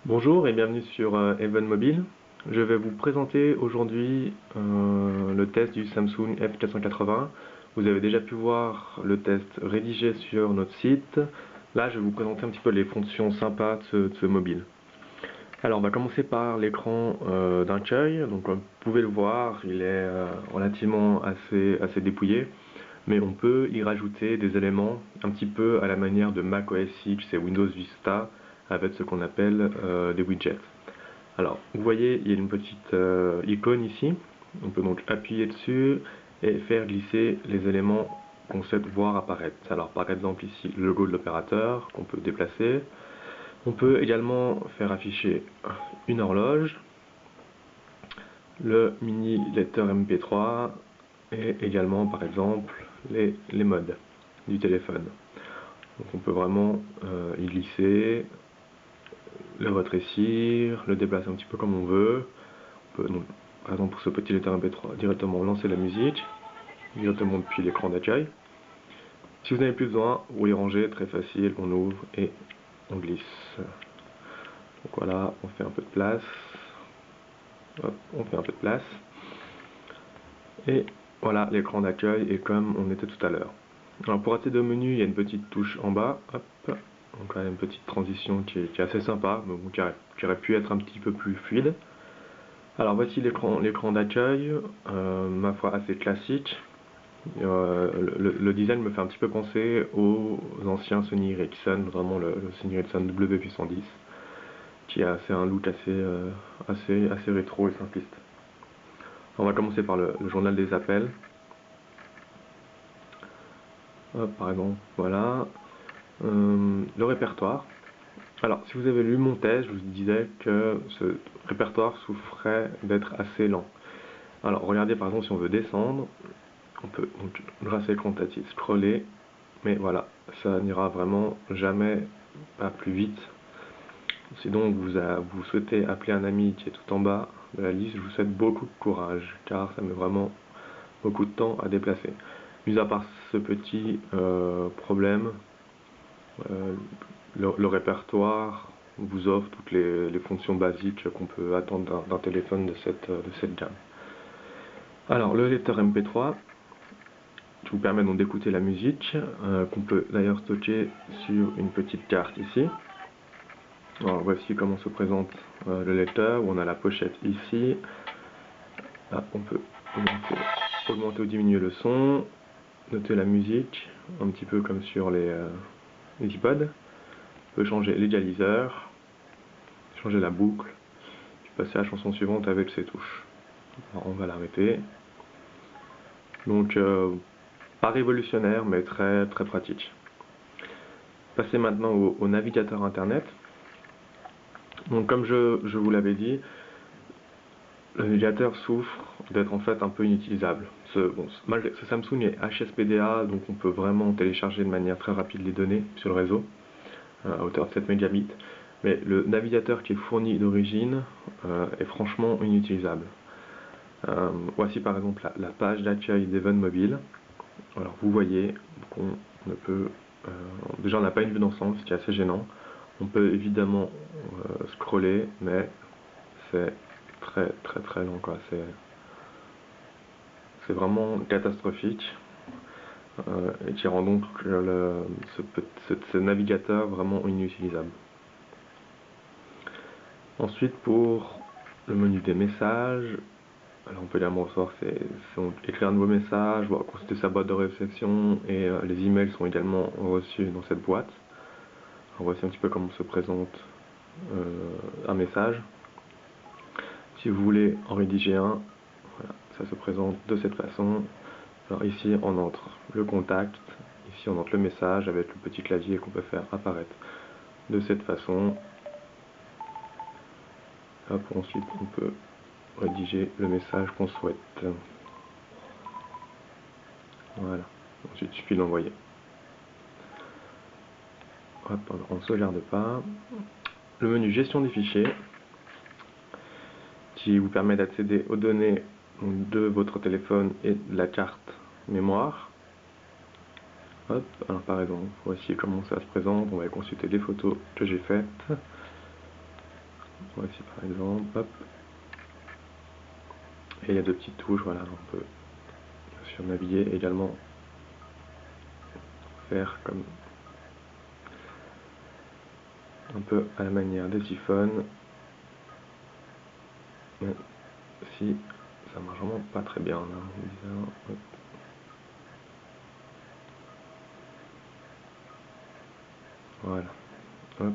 Bonjour et bienvenue sur Even Mobile. Je vais vous présenter aujourd'hui le test du Samsung F480. Vous avez déjà pu voir le test rédigé sur notre site. Là, je vais vous présenter un petit peu les fonctions sympas de ce mobile. Alors, on va commencer par l'écran d'un œil. Donc, comme vous pouvez le voir, il est relativement assez dépouillé. Mais on peut y rajouter des éléments un petit peu à la manière de macOS X et Windows Vista avec ce qu'on appelle des widgets. Alors, vous voyez, il y a une petite icône ici. On peut donc appuyer dessus et faire glisser les éléments qu'on souhaite voir apparaître. Alors, par exemple, ici, le logo de l'opérateur qu'on peut déplacer. On peut également faire afficher une horloge, le mini lecteur MP3 et également, par exemple, les modes du téléphone. Donc, on peut vraiment y glisser, le rétrécir, le déplacer un petit peu comme on veut. On peut donc, par exemple pour ce petit lecteur MP3, directement lancer la musique, directement depuis l'écran d'accueil. Si vous n'avez plus besoin, vous les rangez, très facile, on ouvre et on glisse. Donc voilà, on fait un peu de place. Hop, on fait un peu de place. Et voilà, l'écran d'accueil est comme on était tout à l'heure. Alors pour accéder au menu, il y a une petite touche en bas. Hop. Donc là, une petite transition qui est assez sympa, mais bon, qui aurait pu être un petit peu plus fluide. Alors voici l'écran d'accueil, ma foi assez classique. Le design me fait un petit peu penser aux anciens Sony Ericsson, vraiment le Sony Ericsson W810, qui a un look assez rétro et simpliste. On va commencer par le journal des appels. Hop, par exemple, voilà. Le répertoire. Alors, si vous avez lu mon test, je vous disais que ce répertoire souffrait d'être assez lent. Alors, regardez par exemple si on veut descendre, on peut donc grâce à l'écran tactile scroller, mais voilà, ça n'ira vraiment jamais pas plus vite. Si donc vous souhaitez appeler un ami qui est tout en bas de la liste, je vous souhaite beaucoup de courage, car ça met vraiment beaucoup de temps à déplacer. Mis à part ce petit problème, le répertoire vous offre toutes les fonctions basiques qu'on peut attendre d'un téléphone de cette gamme. Alors, le lecteur MP3 qui vous permet donc d'écouter la musique, qu'on peut d'ailleurs stocker sur une petite carte ici. Alors, voici comment se présente le lecteur, où on a la pochette ici. Là, on peut augmenter ou diminuer le son, noter la musique, un petit peu comme sur les iPods. On peut changer l'égaliseur, changer la boucle, puis passer à la chanson suivante avec ses touches. Alors, on va l'arrêter. Donc, pas révolutionnaire, mais très pratique. Passer maintenant au navigateur internet. Donc, comme je vous l'avais dit, le navigateur souffre d'être en fait un peu inutilisable. Ce Samsung est HSPDA, donc on peut vraiment télécharger de manière très rapide les données sur le réseau, à hauteur de 7 mégabits. Mais le navigateur qui est fourni d'origine est franchement inutilisable. Voici par exemple la page d'accueil d'Even Mobile. Alors vous voyez qu'on ne peut... déjà on n'a pas une vue d'ensemble, ce qui est assez gênant. On peut évidemment scroller, mais c'est très long quoi. C'est vraiment catastrophique et qui rend donc ce navigateur vraiment inutilisable. Ensuite pour le menu des messages, alors on peut également recevoir écrire un nouveau message, voir consulter sa boîte de réception et les emails sont également reçus dans cette boîte. Alors voici un petit peu comment se présente un message. Si vous voulez en rédiger un, voilà, ça se présente de cette façon. Alors ici on entre le contact, ici on entre le message avec le petit clavier qu'on peut faire apparaître de cette façon. Hop, ensuite on peut rédiger le message qu'on souhaite. Voilà, ensuite il suffit d'envoyer. Hop, on ne sauvegarde pas. Le menu gestion des fichiers qui vous permet d'accéder aux données de votre téléphone et de la carte mémoire. Hop, alors par exemple, voici comment ça se présente. On va consulter les photos que j'ai faites. Voici par exemple, hop. Et il y a deux petites touches, voilà, on peut bien sûr naviguer également, faire comme un peu à la manière des iPhones. Mais si ça marche vraiment pas très bien là, bizarre. Hop. Voilà, hop.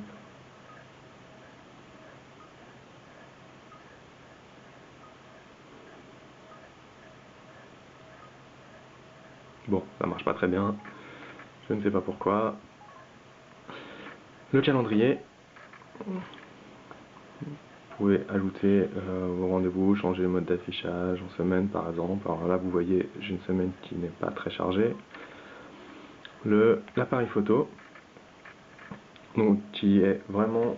Bon, ça marche pas très bien, je ne sais pas pourquoi. Le calendrier, vous pouvez ajouter vos rendez-vous, changer le mode d'affichage en semaine par exemple. Alors là vous voyez, j'ai une semaine qui n'est pas très chargée. L'appareil photo, donc qui est vraiment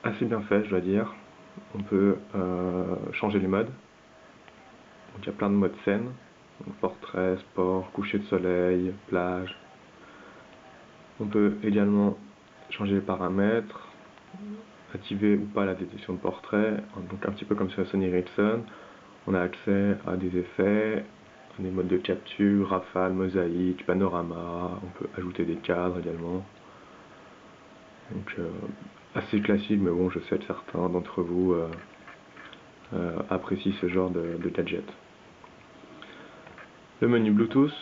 assez bien fait, je dois dire. On peut changer les modes. Donc il y a plein de modes scène, donc portrait, sport, coucher de soleil, plage. On peut également changer les paramètres, activer ou pas la détection de portrait, donc un petit peu comme sur la Sony Ericsson. On a accès à des effets, à des modes de capture, rafale, mosaïque, panorama. On peut ajouter des cadres également. Donc assez classique, mais bon, je sais que certains d'entre vous apprécient ce genre de gadget. Le menu Bluetooth,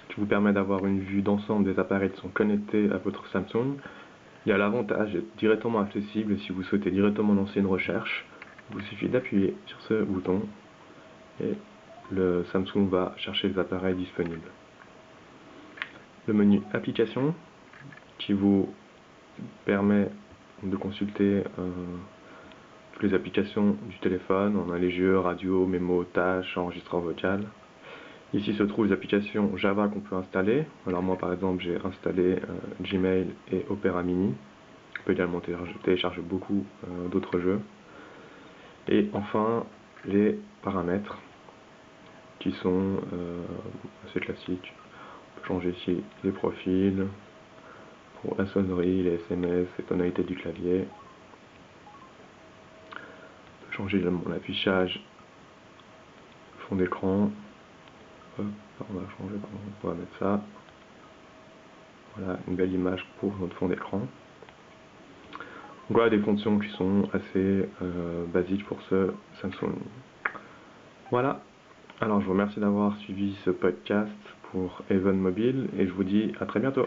qui vous permet d'avoir une vue d'ensemble des appareils qui sont connectés à votre Samsung. Il y a l'avantage d'être directement accessible, et si vous souhaitez directement lancer une recherche, il vous suffit d'appuyer sur ce bouton et le Samsung va chercher les appareils disponibles. Le menu Applications, qui vous permet de consulter toutes les applications du téléphone. On a les jeux, radio, mémo, tâches, enregistreur vocal. Ici se trouvent les applications Java qu'on peut installer. Alors moi par exemple j'ai installé Gmail et Opera Mini. On peut également télécharger beaucoup d'autres jeux. Et enfin les paramètres qui sont assez classiques. On peut changer ici les profils, pour la sonnerie, les SMS, les tonalités du clavier. On peut changer l'affichage, fond d'écran. On va changer, pardon, on va mettre ça. Voilà, une belle image pour notre fond d'écran. Donc voilà des fonctions qui sont assez basiques pour ce Samsung. Voilà, alors je vous remercie d'avoir suivi ce podcast pour Even Mobile et je vous dis à très bientôt.